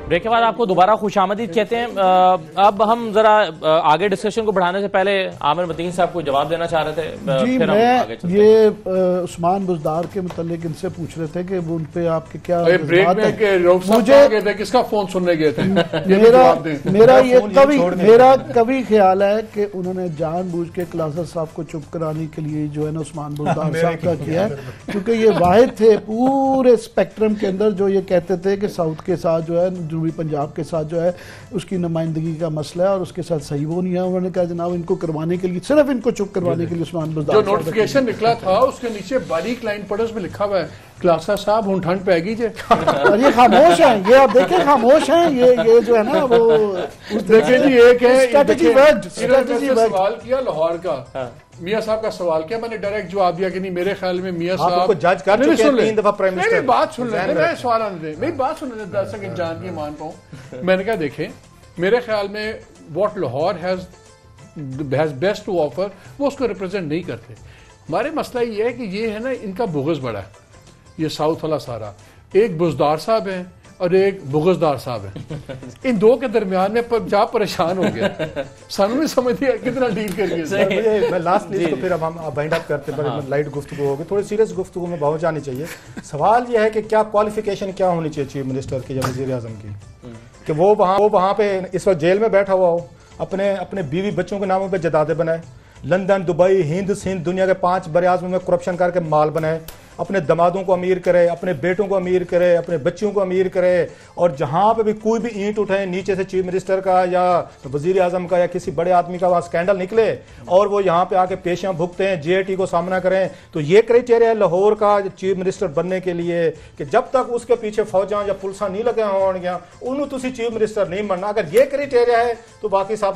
Break के बाद आपको दोबारा खुशामदीद कहते हैं। अब हम जरा आगे डिस्कशन को बढ़ाने से पहले आमिर मतीन साहब को जवाब देना चाह रहे थे। जी, फिर मैं ये उस्मान बुज़दार के मुतालिक इनसे पूछ रहे थे कि उन पे आपके क्या ब्रेक में मुझे किसका फोन सुनने गए थे? मेरा कभी ख्याल है कि उन्होंने जानबूझ के क्लासर साहब को चुप कराने के लिए जो है ना उस्मान बुज़दार साहब का किया है, क्योंकि ये वाहिद थे पूरे स्पेक्ट्रम के अंदर जो ये कहते थे कि साउथ के साथ जो है, जनूबी पंजाब के साथ जो है उसकी नुमाइंदगी का मसला है और उसके साथ सही वो नहीं है। उन्होंने कहा जनाब इनको करवाने के लिए, सिर्फ इनको चुप करवाने के लिए उस्मान बुज़दार जो नोटिफिकेशन निकला था उसके नीचे बारीक लाइन पढ़ो, उसमें लिखा हुआ है क्लासा साहब हूं ठंड पैगी जे। और ये खामोश है, ये आप देखें खामोश है, ये जो है ना वो देखिए जी, एक है स्ट्रेटजी वर्ड सवाल किया लाहौर का, मियां साहब का सवाल किया, मैंने डायरेक्ट जवाब दिया कि नहीं मेरे ख्याल में मियां साहब जज कर चुके हैं 3 दफा प्राइम मिनिस्टर। मेरी बात सुन लेते, मैं सवाल आने दे, मेरी बात सुन लेते 10 सेकंड जान के मान पाऊं। मैंने कहा देखें, मेरे ख्याल में what Lahore has best to offer वो उसको रिप्रेजेंट नहीं करते। हमारे मसला ये है कि ये है ना, इनका बुग़्ज़ बड़ा है, ये साउथ वाला सारा, एक बुज़दार साहब है और एक बुग़्ज़दार साहब है, इन दो के दरमियान में पंजाब परेशान हो गया। सानू नहीं समझ दिया कितना डील करिए। मैं लास्ट न्यूज़ तो फिर अब हम वाइंड अप करते हैं, लाइट गुफ्तगू होगी, थोड़ी सीरियस गुफ्तगू में बहुत जानी चाहिए। सवाल यह है कि क्या क्वालिफिकेशन क्या होनी चाहिए चीफ मिनिस्टर की या वज़ीर आज़म की, कि वो वहाँ पे इस वक्त जेल में बैठा हुआ हो, अपने बीवी बच्चों के नामों पे जदादे बनाए, लंदन, दुबई, हिंद, सिंध, दुनिया के 5 बड़े-आज़मों में करप्शन करके माल बनाए, अपने दमादों को अमीर करे, अपने बेटों को अमीर करे, अपने बच्चों को अमीर करे, और जहां पे भी कोई भी ईंट उठाए नीचे से चीफ मिनिस्टर का या वजीर आजम का या किसी बड़े आदमी का वहां स्कैंडल निकले और वो यहाँ पे आके पेशियां भुगते हैं, JIT को सामना करें। तो ये क्राइटेरिया है लाहौर का चीफ मिनिस्टर बनने के लिए कि जब तक उसके पीछे फौजा या पुलिसा नहीं लगे होंगे उन्होंने तुसी चीफ मिनिस्टर नहीं बनना। अगर ये क्राइटेरिया है तो बाकी साहब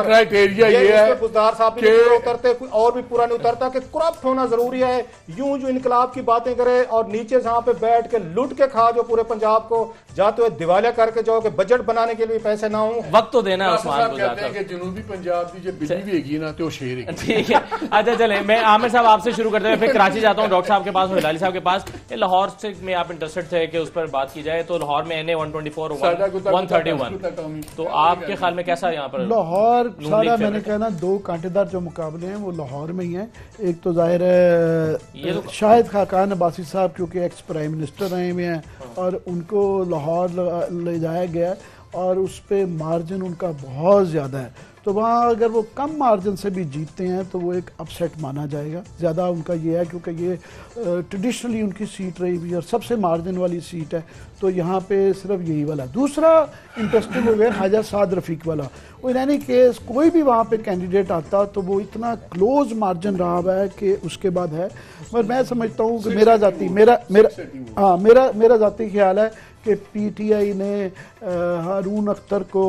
क्राइटेरिया ये है, बुज़दार साहब भी उतरते और भी पूरा नहीं उतरता कि करप्ट होना जरूरी है। यूं जो इनकलाब की बातें करे और नीचे जहां पे बैठ के लूट के खा जो पूरे पंजाब को, जाते हुए दिवालिया करके जाओ कि बजट बनाने के लिए पैसे ना हो। वक्त तो देना है उस्मान कहते हैं कि जनूबी पंजाब की जो बिजली भी हैगी ना तो शेर है। ठीक है, अच्छा चले, मैं आमिर साहब आपसे शुरू करते हैं, फिर कराची जाता हूं डॉक्टर साहब के पास और हिलाली साहब के पास। लाहौर से में आप इंटरेस्टेड थे कि उस पर बात की जाए, तो लाहौर में NA 124 131, तो आपके ख्याल में कैसा यहाँ पर लाहौर सारा? मैंने कहा ना, 2 कांटेदार जो मुकाबले हैं वो लाहौर में ही है। एक तो जाहिर है शाहिद खाकान अब्बासी साहब क्योंकि एक्स प्राइम मिनिस्टर रहे हुए हैं और उनको लाहौर ले जाया गया और उस पर मार्जिन उनका बहुत ज़्यादा है, तो वहाँ अगर वो कम मार्जिन से भी जीतते हैं तो वो एक अपसेट माना जाएगा। ज़्यादा उनका ये है क्योंकि ये ट्रेडिशनली उनकी सीट रही हुई और सबसे मार्जिन वाली सीट है, तो यहाँ पे सिर्फ यही वाला। दूसरा इंटरेस्टिंग हो गया ख्वाजा साद रफ़ीक वाला। इन एनी केस कोई भी वहाँ पे कैंडिडेट आता तो वो इतना क्लोज मार्जिन रहा हुआ है कि उसके बाद है। मगर मैं समझता हूँ कि मेरा ज़ाती ख्याल है कि PTI ने हारून अख्तर को,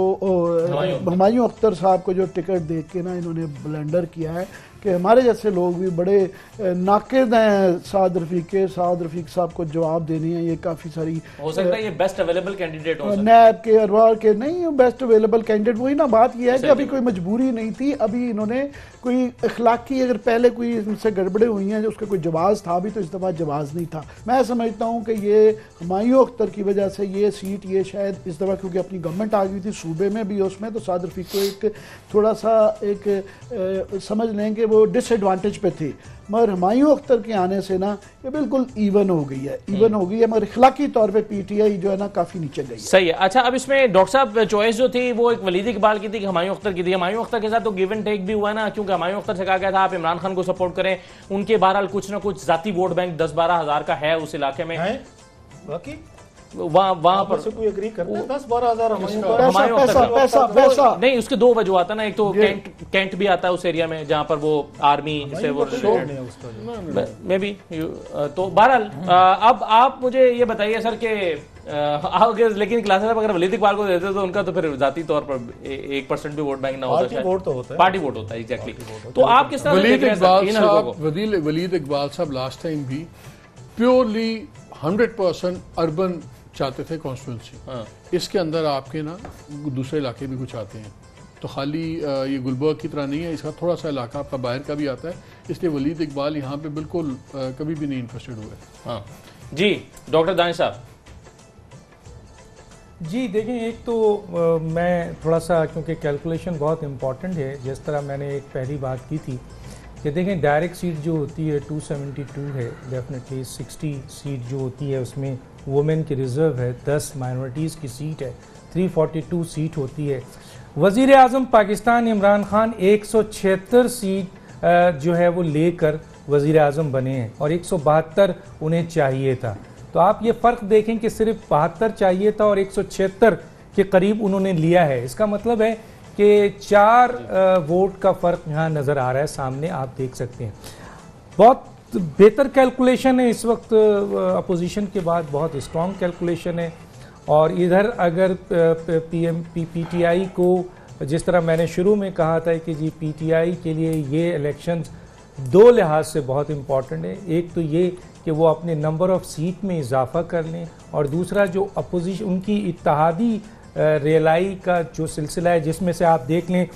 हुमायूं अख्तर साहब को जो टिकट दे के ना इन्होंने ब्लेंडर किया है कि हमारे जैसे लोग भी बड़े नाकिद हैं साद रफ़ीक साहब को जवाब देनी है। ये काफ़ी सारी हो सकता है ये बेस्ट अवेलेबल कैंडिडेट हो, नैब के अरवार के नहीं बेस्ट अवेलेबल कैंडिडेट। वही ना बात ये है कि अभी कोई मजबूरी नहीं थी, अभी इन्होंने कोई अखलाकी, अगर पहले कोई इनसे गड़बड़े हुई हैं जो उसका कोई जवाब था भी तो इस दफ़ा जवाब नहीं था। मैं समझता हूँ कि ये हुमायूं अख्तर की वजह से ये सीट ये शायद इस दफ़ा क्योंकि अपनी गवर्नमेंट आ गई थी सूबे में भी उसमें, तो साद रफ़ीक को एक थोड़ा सा एक समझ लें कि वो डिसएडवांटेज पे थे। मगर हुमायूं अख्तर के आने से ना ये बिल्कुल इवन हो गई है, मगर इखलाकी तौर पे PTI जो है ना काफी नीचे गई है। सही है। अच्छा, अब इसमें डॉक्टर साहब चॉइस जो थी वो एक वलीद इकबाल की थी कि हुमायूं अख्तर की थी। हुमायूं अख्तर के साथ तो गिव एंड टेक भी हुआ ना, क्योंकि हुमायूं अख्तर से कहा गया था आप इमरान खान को सपोर्ट करें, उनके बहरहाल कुछ ना कुछ जाती वोट बैंक 10-12 हज़ार का है उस इलाके में। वहाँ पर कोई एग्री करता है 10-12 हज़ार पैसा नहीं, उसके 2 वजह आता है ना, एक तो कैंट भी आता है उस एरिया में जहाँ पर वो आर्मी से वो मे बी। तो बहरहाल अब आप मुझे ये बताइए सर कि लेकिन क्लास अगर वलीद इकबाल को देते तो उनका तो फिर जाती तौर पर 1% भी वोट बैंक ना होता, पार्टी वोट होता है। एग्जैक्टली। तो आप किस तरह वलीद इकबाल साहब लास्ट टाइम भी प्योरली 100% अर्बन चाहते थे कॉन्स्टिट्यूंसी। इसके अंदर आपके ना दूसरे इलाके भी कुछ आते हैं, तो खाली ये गुलबर्ग की तरह नहीं है, इसका थोड़ा सा इलाका आपका बाहर का भी आता है, इसलिए वलीद इकबाल यहाँ पे बिल्कुल कभी भी नहीं इंटरेस्टेड हुए। हाँ जी, डॉक्टर दानिश साहब। जी देखें, एक तो मैं थोड़ा सा, क्योंकि कैलकुलेशन बहुत इम्पॉर्टेंट है, जिस तरह मैंने एक पहली बात की थी कि देखें डायरेक्ट सीट जो होती है 272 है, डेफिनेटली 60 सीट जो होती है उसमें वुमेन की रिज़र्व है, 10 माइनॉरिटीज़ की सीट है, 342 सीट होती है। वज़ीर आज़म पाकिस्तान इमरान खान 176 सीट जो है वो लेकर वज़ीर आज़म बने हैं और 172 उन्हें चाहिए था। तो आप ये फ़र्क देखें कि सिर्फ 72 चाहिए था और 176 के करीब उन्होंने लिया है। इसका मतलब है कि 4 वोट का फ़र्क यहाँ नज़र आ रहा है, सामने आप देख सकते हैं। बहुत बेहतर कैलकुलेशन है इस वक्त, अपोजिशन के बाद बहुत स्ट्रॉन्ग कैलकुलेशन है। और इधर अगर पीटीआई को, जिस तरह मैंने शुरू में कहा था कि जी पीटीआई के लिए ये इलेक्शंस 2 लिहाज से बहुत इम्पॉर्टेंट है। एक तो ये कि वो अपने नंबर ऑफ सीट में इजाफा कर लें, और दूसरा जो अपोजिशन उनकी इत्तेहादी रेलाई का जो सिलसिला है, जिसमें से आप देख लें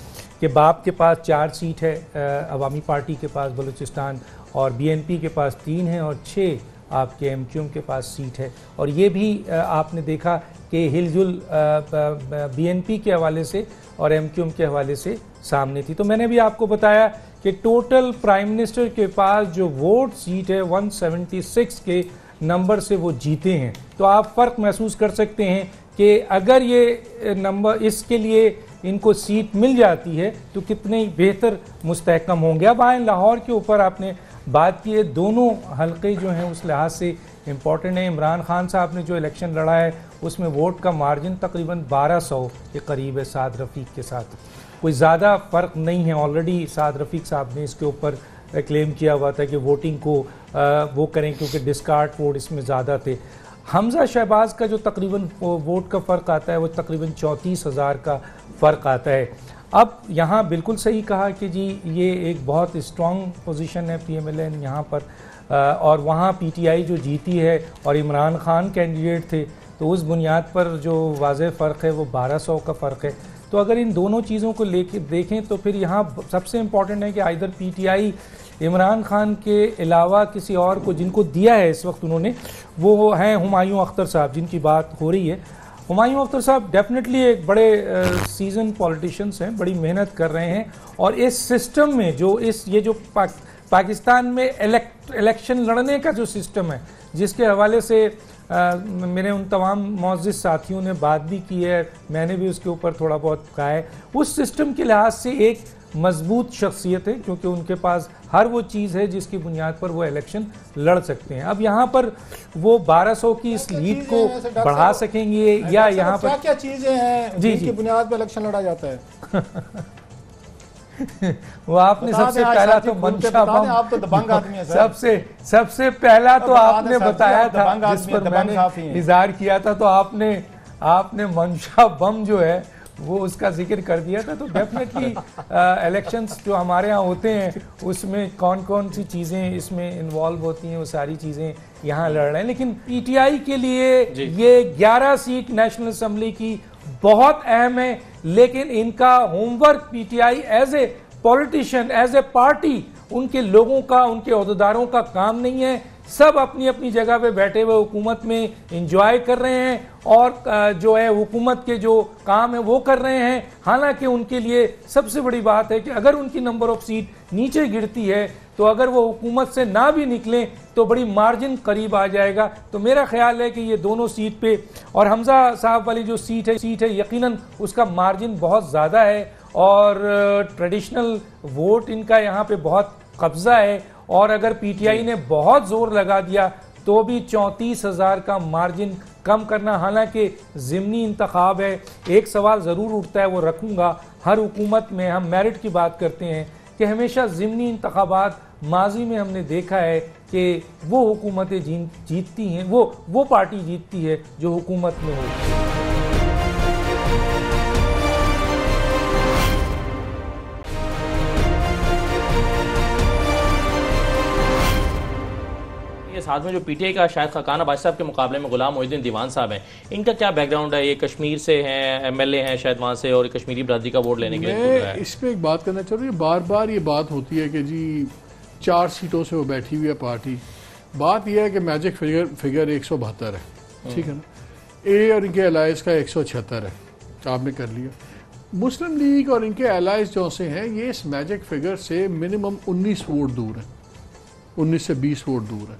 कि बाप के पास 4 सीट है अवामी पार्टी के पास बलूचिस्तान, और बीएनपी के पास 3 है, और 6 आपके एमक्यूएम के पास सीट है। और ये भी आपने देखा कि हिलजुल बीएनपी के हवाले से और एमक्यूएम के हवाले से सामने थी। तो मैंने भी आपको बताया कि टोटल प्राइम मिनिस्टर के पास जो वोट सीट है 176 के नंबर से वो जीते हैं। तो आप फ़र्क महसूस कर सकते हैं कि अगर ये नंबर, इसके लिए इनको सीट मिल जाती है तो कितने बेहतर मुस्तहकम होंगे। अब आए लाहौर के ऊपर आपने बात की है, दोनों हलके जो हैं उस लिहाज से इम्पॉर्टेंट है। इमरान खान साहब ने जो इलेक्शन लड़ा है उसमें वोट का मार्जिन तकरीबन 1200 के करीब है साद रफ़ीक के साथ, कोई ज़्यादा फ़र्क नहीं है। ऑलरेडी साद रफ़ीक साहब ने इसके ऊपर क्लेम किया हुआ था कि वोटिंग को वो करें क्योंकि डिस्कार्ड वोट इसमें ज़्यादा थे। हमजा शहबाज का जो तकरीबन वोट का फ़र्क आता है वो तकरीबन 34,000 का फ़र्क आता है। अब यहाँ बिल्कुल सही कहा कि जी ये एक बहुत स्ट्रॉन्ग पोजीशन है पीएमएलएन यहाँ पर, और वहाँ पीटीआई जो जीती है और इमरान खान कैंडिडेट थे, तो उस बुनियाद पर जो वाज़ेह फ़र्क है वो 1200 का फ़र्क है। तो अगर इन दोनों चीज़ों को लेके देखें तो फिर यहाँ सबसे इम्पॉर्टेंट है कि आइदर पीटीआई इमरान खान के अलावा किसी और को, जिनको दिया है इस वक्त उन्होंने, वो हैं हुमायूं अख्तर साहब जिनकी बात हो रही है। हुमायूं अख्तर साहब डेफिनेटली एक बड़े सीजन पॉलिटिशियंस हैं, बड़ी मेहनत कर रहे हैं, और इस सिस्टम में जो ये जो पाकिस्तान में इलेक्शन लड़ने का जो सिस्टम है, जिसके हवाले से मेरे उन तमाम मोअज़्ज़िज़ साथियों ने बात भी की है, मैंने भी उसके ऊपर थोड़ा बहुत कहा है, उस सिस्टम के लिहाज से एक मजबूत शख्सियत है, क्योंकि उनके पास हर वो चीज़ है जिसकी बुनियाद पर वो इलेक्शन लड़ सकते हैं। अब यहाँ पर वो 1200 की इस लीड को बढ़ा सकेंगे या यहाँ पर क्या चीज़ें हैं जिनकी बुनियाद पर इलेक्शन लड़ा जाता है? वो आपने सबसे पहला तो मंशा बम, आप तो दबंग आदमी हैं सर। सबसे पहला तो आपने बताया था, जिस पर मैंने इज़हार किया था, तो आपने मंशा बम जो है वो उसका जिक्र कर दिया था। तो डेफिनेटली इलेक्शंस जो हमारे यहाँ होते हैं उसमें कौन कौन सी चीज़ें इसमें इन्वॉल्व होती हैं, वो सारी चीज़ें यहाँ लड़ रहे हैं। लेकिन पीटीआई के लिए ये 11 सीट नेशनल असम्बली की बहुत अहम है, लेकिन इनका homework PTI as a politician, as a party, उनके लोगों का, उनके अहदेदारों का काम नहीं है। सब अपनी अपनी जगह पे बैठे हुए हुकूमत में इंजॉय कर रहे हैं और जो है हुकूमत के जो काम है वो कर रहे हैं। हालांकि उनके लिए सबसे बड़ी बात है कि अगर उनकी नंबर ऑफ सीट नीचे गिरती है तो अगर वो हुकूमत से ना भी निकलें तो बड़ी मार्जिन करीब आ जाएगा। तो मेरा ख्याल है कि ये दोनों सीट पे, और हमजा साहब वाली जो सीट है यकीनन उसका मार्जिन बहुत ज़्यादा है, और ट्रेडिशनल वोट इनका यहाँ पे बहुत कब्जा है, और अगर पीटीआई ने बहुत जोर लगा दिया तो भी 34,000 का मार्जिन कम करना, हालांकि ज़िमनी इंतखाब है। एक सवाल ज़रूर उठता है, वो रखूँगा, हर हुकूमत में हम मेरिट की बात करते हैं कि हमेशा ज़िमनी इंतखाबात माजी में हमने देखा है कि वो हुकूमतें जीतती हैं, वो पार्टी जीतती है जो हुकूमत में होती है। साथ में जो पीटीआई का शायद खाकान अब्बासी साहब के मुकाबले में गुलाम मोहिउद्दीन दीवान साहब हैं, इनका क्या बैकग्राउंड है? ये कश्मीर से हैं, एमएलए हैं शायद वहाँ से, और कश्मीरी बरादरी का वोट लेने के लिए। मैं इस पे एक बात करना चाह रहा हूँ, बार बार ये बात होती है कि जी 4 सीटों से वो बैठी हुई है पार्टी। बात यह है कि मैजिक फिगर 172 है, ठीक है ना। ए और इनके अलाइज का 176 है, आपने कर लिया। मुस्लिम लीग और इनके अलाइज जो से हैं ये इस मैजिक फिगर से मिनिमम 19 वोट दूर है, 19 से 20 वोट दूर है।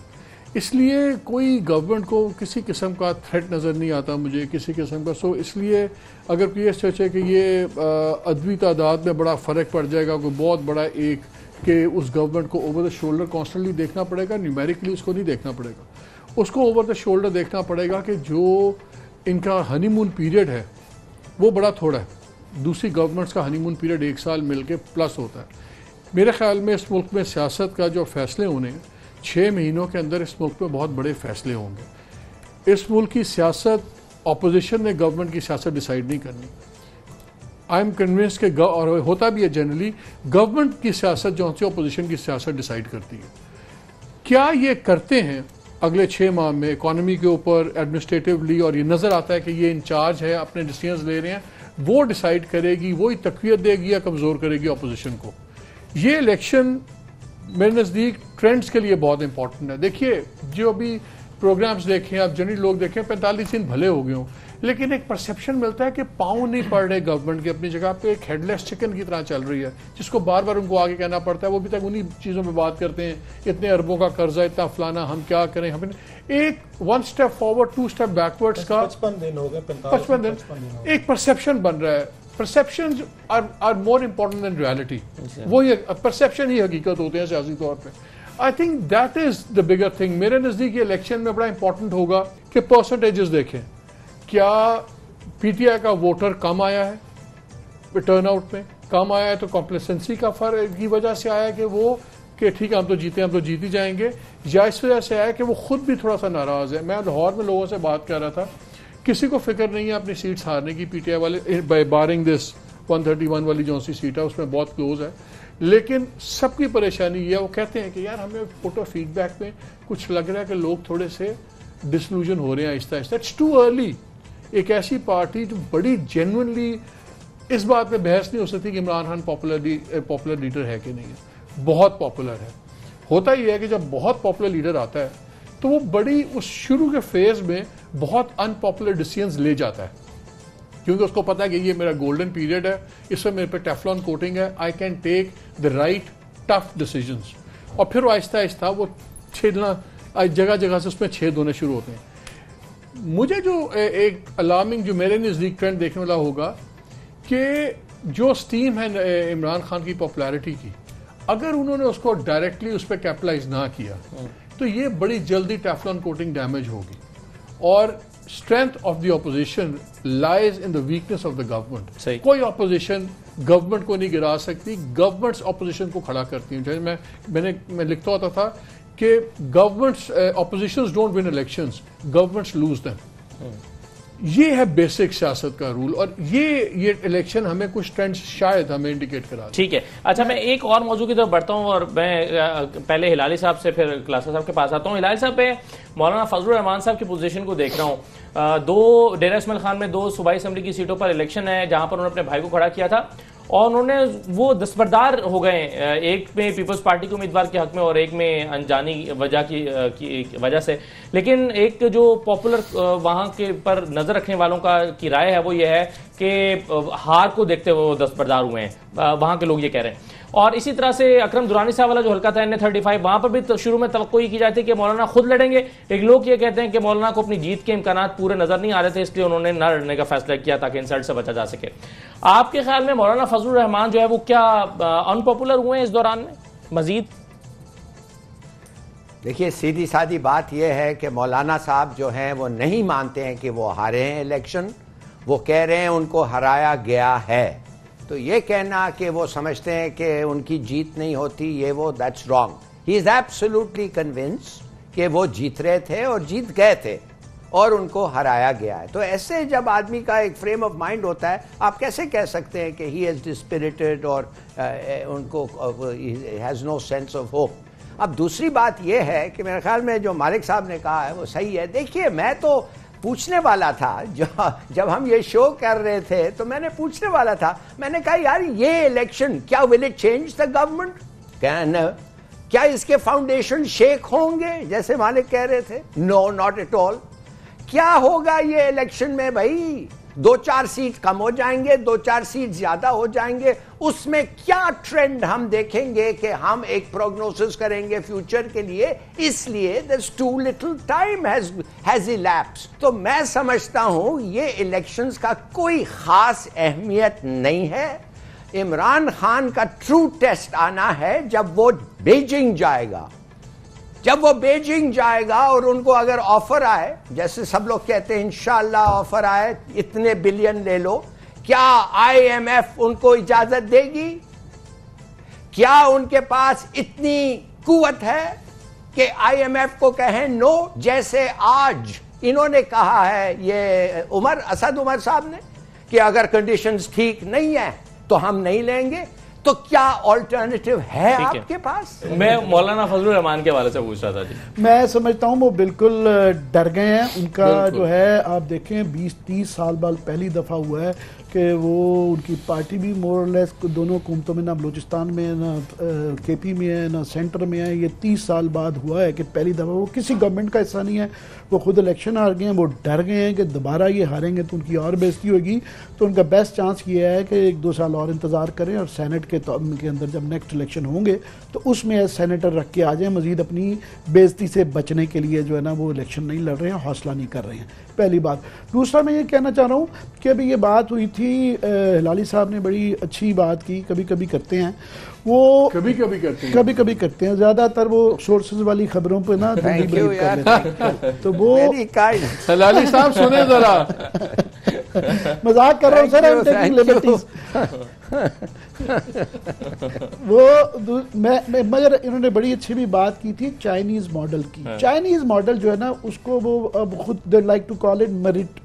इसलिए कोई गवर्नमेंट को किसी किस्म का थ्रेट नज़र नहीं आता मुझे, किसी किस्म का। सो इसलिए अगर कोई ये सोचे कि ये अदवी तादाद में बड़ा फ़र्क पड़ जाएगा, कोई बहुत बड़ा एक कि उस गवर्नमेंट को ओवर द शोल्डर कॉन्स्टेंटली देखना पड़ेगा, न्यूमेरिकली उसको नहीं देखना पड़ेगा, उसको ओवर द शोल्डर देखना पड़ेगा कि जो इनका हनीमून पीरियड है वो बड़ा थोड़ा है। दूसरी गवर्नमेंट्स का हनीमून पीरियड 1 साल मिल के प्लस होता है। मेरे ख्याल में इस मुल्क में सियासत का जो फैसले होने 6 महीनों के अंदर इस मुल्क में बहुत बड़े फैसले होंगे। इस मुल्क की सियासत अपोजिशन ने गवर्नमेंट की सियासत डिसाइड नहीं करनी। आई एम कन्विंस के और होता भी है जनरली गवर्नमेंट की सियासत जो होती है अपोजिशन की सियासत डिसाइड करती है। क्या ये करते हैं अगले 6 माह में इकॉनमी के ऊपर एडमिनिस्ट्रेटिवली, और ये नज़र आता है कि ये इंचार्ज है, अपने डिसीजंस ले रहे हैं, वो डिसाइड करेगी, वही तकवीत देगी या कमज़ोर करेगी अपोजिशन को। ये इलेक्शन मेरे नज़दीक ट्रेंड्स के लिए बहुत इंपॉर्टेंट है। देखिए जो अभी प्रोग्राम्स देखें आप, जनरली लोग देखें 45 दिन भले हो गए हों, लेकिन एक परसेप्शन मिलता है कि पाँव नहीं पड़ रहे गवर्नमेंट की अपनी जगह पे, एक हेडलेस चिकन की तरह चल रही है जिसको बार बार उनको आगे कहना पड़ता है। वो भी तक उन्हीं चीज़ों पे बात करते हैं, इतने अरबों का कर्जा, इतना फलाना, हम क्या करें, हमें एक 1 स्टेप फॉरवर्ड 2 स्टेप बैकवर्ड्स का 55 दिन हो गए, 55 दिन एक परसेप्शन बन रहा है। Perception are more important than reality. वो ये परसेप्शन ही हकीकत होते हैं सियासी तौर पे। I think that is the bigger thing. मेरे नज़दीक ये इलेक्शन में बड़ा इंपॉर्टेंट होगा कि परसेंटेजेस देखें, क्या पीटीआई का वोटर कम आया है, टर्नआउट में कम आया है तो कॉम्प्लेसेंसी का फर्क की वजह से आया कि वो कि ठीक है हम तो जीते, हम तो जीत ही जाएंगे, या इस वजह से आया कि वो खुद भी थोड़ा सा नाराज़ है। मैं लाहौर में लोगों से बात कर रहा था, किसी को फिक्र नहीं है अपनी सीट्स हारने की, पीटीआई वाले बारिंग दिस 131 वाली जो सी सीट है उसमें बहुत क्लोज है, लेकिन सबकी परेशानी ये है, वो कहते हैं कि यार हमें फोटो फीडबैक में कुछ लग रहा है कि लोग थोड़े से डिसल्यूजन हो रहे हैं Aahista Aahista. It's too early. एक ऐसी पार्टी जो बड़ी जेन्युइनली इस बात पे बहस नहीं हो सकती कि इमरान खान पॉपुलर लीडर है कि नहीं है, बहुत पॉपुलर है। होता ही है कि जब बहुत पॉपुलर लीडर आता है तो वो बड़ी उस शुरू के फेज में बहुत अनपॉपुलर डिसीजंस ले जाता है, क्योंकि उसको पता है कि ये मेरा गोल्डन पीरियड है, इसमें मेरे पे टेफ्लॉन कोटिंग है, I can take the right tough decisions. और फिर आहिस्ता आहिस्ता वो छेदना जगह जगह से उसमें छेद होने शुरू होते हैं। मुझे जो एक अलार्मिंग जो मेरे नज़दीक ट्रेंड देखने वाला होगा कि जो स्टीम है इमरान खान की पॉपुलैरिटी की, अगर उन्होंने उसको डायरेक्टली उस पर कैपिटलाइज ना किया तो ये बड़ी जल्दी टेफ्लॉन कोटिंग डैमेज होगी। और strength of the opposition lies in the weakness of the government. कोई ऑपोजिशन गवर्नमेंट को नहीं गिरा सकती, गवर्नमेंट्स ऑपोजिशन को खड़ा करती हैं। जैसे मैं लिखता होता था कि governments opposition's don't win elections, governments loose them. ये है बेसिक सियासत का रूल, और ये इलेक्शन हमें कुछ ट्रेंड शायद हमें इंडिकेट करा। ठीक है, अच्छा मैं एक और मौजू की तरफ बढ़ता हूं, और मैं पहले हिलाली साहब से फिर क्लासा साहब के पास आता हूं। हिलाली साहब पे मौलाना फजलुर रहमान साहब की पोजीशन को देख रहा हूं। 2 डेरा इस्माइल खान में 2 सूबाई असेंबली की सीटों पर इलेक्शन है जहां पर उन्होंने अपने भाई को खड़ा किया था, और उन्होंने वो दस्तबरदार हो गए, एक में पीपल्स पार्टी के उम्मीदवार के हक में और एक में अनजानी वजह की वजह से। लेकिन एक जो पॉपुलर वहाँ के पर नज़र रखने वालों की राय है वो ये है कि हार को देखते हुए वो दस्तबरदार हुए हैं, वहाँ के लोग ये कह रहे हैं। और इसी तरह से अकरम दुरानी साहब वाला जो हल्का था NA35, वहाँ पर भी तो शुरू में तवक्को की जाती कि मौलाना खुद लड़ेंगे। एक लोग ये कहते हैं कि मौलाना को अपनी जीत के इम्कानात पूरे नज़र नहीं आ रहे थे, इसलिए उन्होंने न लड़ने का फैसला किया ताकि इंसल्ट से बचा जा सके। आपके ख्याल में मौलाना फजलुर रहमान जो है वो क्या अनपॉपुलर हुए हैं इस दौरान में मजीद? देखिए सीधी सादी बात यह है कि मौलाना साहब जो हैं वो नहीं मानते हैं कि वो हारे हैं इलेक्शन, वो कह रहे हैं उनको हराया गया है। तो ये कहना कि वो समझते हैं कि उनकी जीत नहीं होती, ये वो that's wrong. He is absolutely convinced कि वो जीत रहे थे और जीत गए थे और उनको हराया गया है। तो ऐसे जब आदमी का एक फ्रेम ऑफ माइंड होता है, आप कैसे कह सकते हैं कि ही इज डिस्पिरिटेड और उनको has no sense of hope. अब दूसरी बात यह है कि मेरे ख्याल में जो मालिक साहब ने कहा है वो सही है। देखिए मैं तो पूछने वाला था, जब हम ये शो कर रहे थे तो मैंने पूछने वाला था, मैंने कहा यार ये इलेक्शन क्या will it change the government, क्या इसके फाउंडेशन शेक होंगे जैसे मालिक कह रहे थे? No not at all. क्या होगा ये इलेक्शन में भाई? 2-4 सीट कम हो जाएंगे, 2-4 सीट ज्यादा हो जाएंगे, उसमें क्या ट्रेंड हम देखेंगे कि हम एक प्रोग्नोसिस करेंगे फ्यूचर के लिए? इसलिए there's too little time has elapsed। तो मैं समझता हूं ये इलेक्शंस का कोई खास अहमियत नहीं है। इमरान खान का ट्रू टेस्ट आना है जब वो बीजिंग जाएगा। जब वो बीजिंग जाएगा और उनको अगर ऑफर आए, जैसे सब लोग कहते हैं इंशाअल्लाह ऑफर आए, इतने बिलियन ले लो, क्या IMF उनको इजाजत देगी? क्या उनके पास इतनी कुव्वत है कि IMF को कहें नो? जैसे आज इन्होंने कहा है ये असद उमर साहब ने कि अगर कंडीशंस ठीक नहीं है तो हम नहीं लेंगे। तो क्या ऑल्टरनेटिव है आपके पास? मैं मौलाना फजलुर रहमान के हवाले से पूछ रहा था जी। मैं समझता हूँ वो बिल्कुल डर गए हैं। उनका जो है आप देखें 20-30 साल बाद पहली दफा हुआ है कि वो उनकी पार्टी भी मोर लेस दोनों हुकूमतों में, ना बलूचिस्तान में ना KP में है ना सेंटर में है, ये 30 साल बाद हुआ है कि पहली दफ़ा वो किसी गवर्नमेंट का हिस्सा नहीं है, वो खुद इलेक्शन हार गए हैं। वो डर गए हैं कि दोबारा ये हारेंगे तो उनकी और बेइज्जती होगी। तो उनका बेस्ट चांस ये है कि 1-2 साल और इंतज़ार करें और सेनेट के अंदर जब नेक्स्ट इलेक्शन होंगे तो उसमें एज सेनेटर रख के आ जाएँ। मजीद अपनी बेइज्जती से बचने के लिए जो है ना वो इलेक्शन नहीं लड़ रहे हैं, हौसला नहीं कर रहे हैं, पहली बात। दूसरा मैं ये कहना चाह रहा हूँ कि अभी ये बात हुई थी, हिलाली साहब ने बड़ी अच्छी बात की, कभी कभी करते हैं वो, कभी कभी करते हैं, ज्यादातर वो सोर्सेज वाली खबरों पे ना तो वो हिलाली साहब सुने जरा मजाक कर रहा हूँ सर, I'm taking liberties। वो मगर इन्होंने बड़ी अच्छी भी बात की थी चाइनीज मॉडल की। चाइनीज मॉडल जो है ना उसको वो अब खुद they like to call it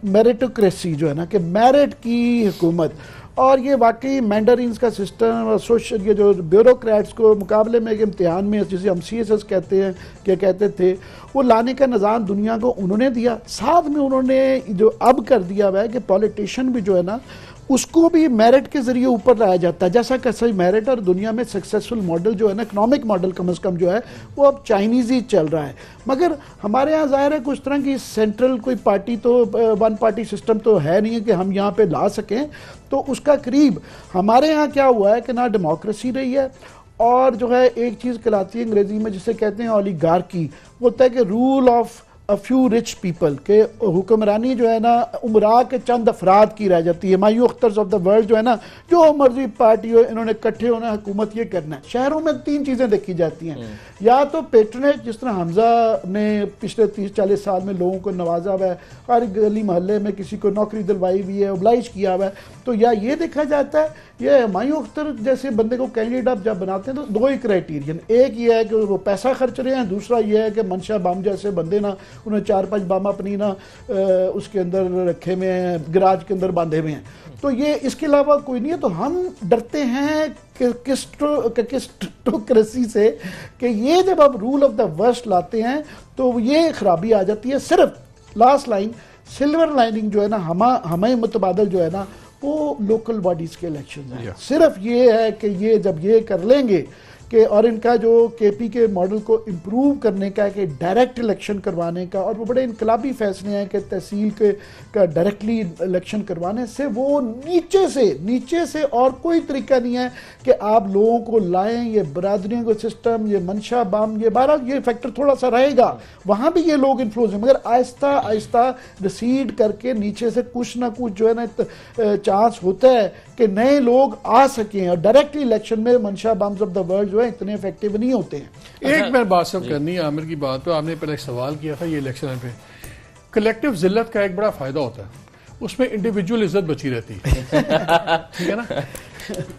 meritocracy, जो है ना कि मेरिट की हुकूमत। और ये वाकई मैंडरीन्स का सिस्टम और सोशल ये जो ब्यूरोक्रेट्स को मुकाबले में एक इम्तिहान में जिसे हम CSS कहते हैं क्या कहते थे, वो लाने का निज़ाम दुनिया को उन्होंने दिया। साथ में उन्होंने जो अब कर दिया हुआ है कि पॉलिटिशियन भी जो है ना उसको भी मेरिट के जरिए ऊपर लाया जाता है, जैसा कि सही मेरिट और दुनिया में सक्सेसफुल मॉडल जो है ना इकोनॉमिक मॉडल कम से कम जो है वो अब चाइनीज ही चल रहा है। मगर हमारे यहाँ जाहिर है कुछ तरह की सेंट्रल कोई पार्टी तो वन पार्टी सिस्टम तो है नहीं है कि हम यहाँ पे ला सकें। तो उसका करीब हमारे यहाँ क्या हुआ है कि ना डेमोक्रेसी रही है और जो है एक चीज़ कहलाती है अंग्रेजी में जिसे कहते हैं ओलिगार्की, वो होता है कि rule of a few rich people के हुक्मरानी जो है ना उमरा के चंद अफराद की रह जाती है। मायू अख्तर्स ऑफ द वर्ल्ड जो है ना जो मर्जी पार्टी हो इन्होंने इकट्ठे होना हुकूमत ये करना है। शहरों में 3 चीज़ें देखी जाती हैं, या तो पेट्रोनेज जिस तरह हमजा ने पिछले 30-40 साल में लोगों को नवाजा हुआ है, हर गली मोहल्ले में किसी को नौकरी दिलवाई हुई है, ओब्लाइज किया हुआ है, तो या ये देखा जाता है ये मायू अख्तर जैसे बंदे को कैंडिडेट आप जब बनाते हैं तो 2 ही क्राइटेरियन, एक ये है कि वो पैसा खर्च रहे हैं, दूसरा ये है कि मनशा बम जैसे बंदे ना उन्हें 4-5 बम अपनी ना उसके अंदर रखे हुए हैं, गराज के अंदर बांधे हुए हैं। तो ये इसके अलावा कोई नहीं है। तो हम डरते हैं कि किस्टोक्रेसी से कि ये जब आप रूल ऑफ द वर्स्ट लाते हैं तो ये खराबी आ जाती है। सिर्फ लास्ट लाइन सिल्वर लाइनिंग जो है ना हमें मुतबादल जो है ना वो लोकल बॉडीज के इलेक्शन हैं। सिर्फ ये है कि ये जब ये कर लेंगे कि और इनका जो KP के मॉडल को इम्प्रूव करने का कि डायरेक्ट इलेक्शन करवाने का, और वो बड़े इनकलाबी फैसले हैं कि तहसील के का डायरेक्टली इलेक्शन करवाने से वो नीचे से और कोई तरीका नहीं है कि आप लोगों को लाएं। ये बरादरियों का सिस्टम, ये मनशा बम, ये 12 ये फैक्टर थोड़ा सा रहेगा, वहाँ भी ये लोग इन्फ्लुएंस हैं, मगर आहिस्ता आहिस्ता रिसीड करके नीचे से कुछ ना कुछ जो है ना चांस होता है कि नए लोग आ सकें। और डायरेक्ट इलेक्शन में मनशा बम्स ऑफ द वर्ल्ड जो है इतने इफेक्टिव नहीं होते हैं। एक मैं बात सब करनी है आमिर की बात पे, आपने पहले एक सवाल किया था ये इलेक्शन पे, कलेक्टिव जिल्लत का एक बड़ा फायदा होता है, उसमें इंडिविजुअल इज्जत बची रहती है ठीक है ना।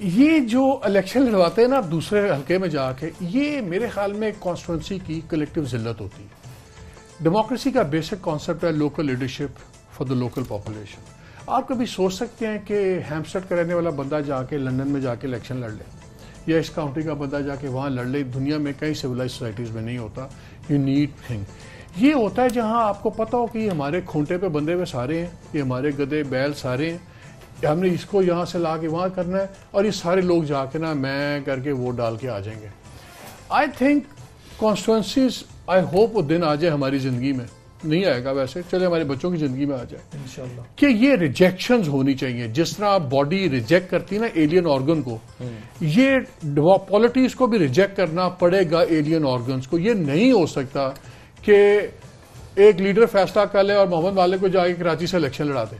ये जो इलेक्शन लड़वाते हैं ना आप दूसरे हल्के में जाके, ये मेरे ख्याल में एक कॉन्स्टिट्यूंसी की कलेक्टिव जिल्लत होती है। डेमोक्रेसी का बेसिक कॉन्सेप्ट है local leadership for the local population. आप कभी सोच सकते हैं कि हैम्पस्टेड का रहने वाला बंदा जाके लंदन में जाके इलेक्शन लड़ ले, या इस काउंटी का बंदा जाके वहाँ लड़ ले? दुनिया में कई सिविलाइज सोसाइटीज़ में नहीं होता। यूनिक थिंग ये होता है जहाँ आपको पता हो कि ये हमारे खूंटे पे बंधे हुए सारे हैं, ये हमारे गधे बैल सारे हैं, हमने इसको यहाँ से ला के वहाँ करना है, और ये सारे लोग जाके ना मैं करके वोट डाल के आ जाएंगे। I think constituencies, I hope वो दिन आ जाए हमारी ज़िंदगी में, नहीं आएगा वैसे, चले हमारे बच्चों की जिंदगी में आ जाए इंशाल्लाह, कि ये रिजेक्शंस होनी चाहिए। जिस तरह बॉडी रिजेक्ट करती है ना एलियन ऑर्गन को, ये पॉलिटिक्स को भी रिजेक्ट करना पड़ेगा एलियन ऑर्गन्स को। ये नहीं हो सकता कि एक लीडर फैसला कर ले और मोहम्मद मालिक को जाके कराची से इलेक्शन लड़ा दे।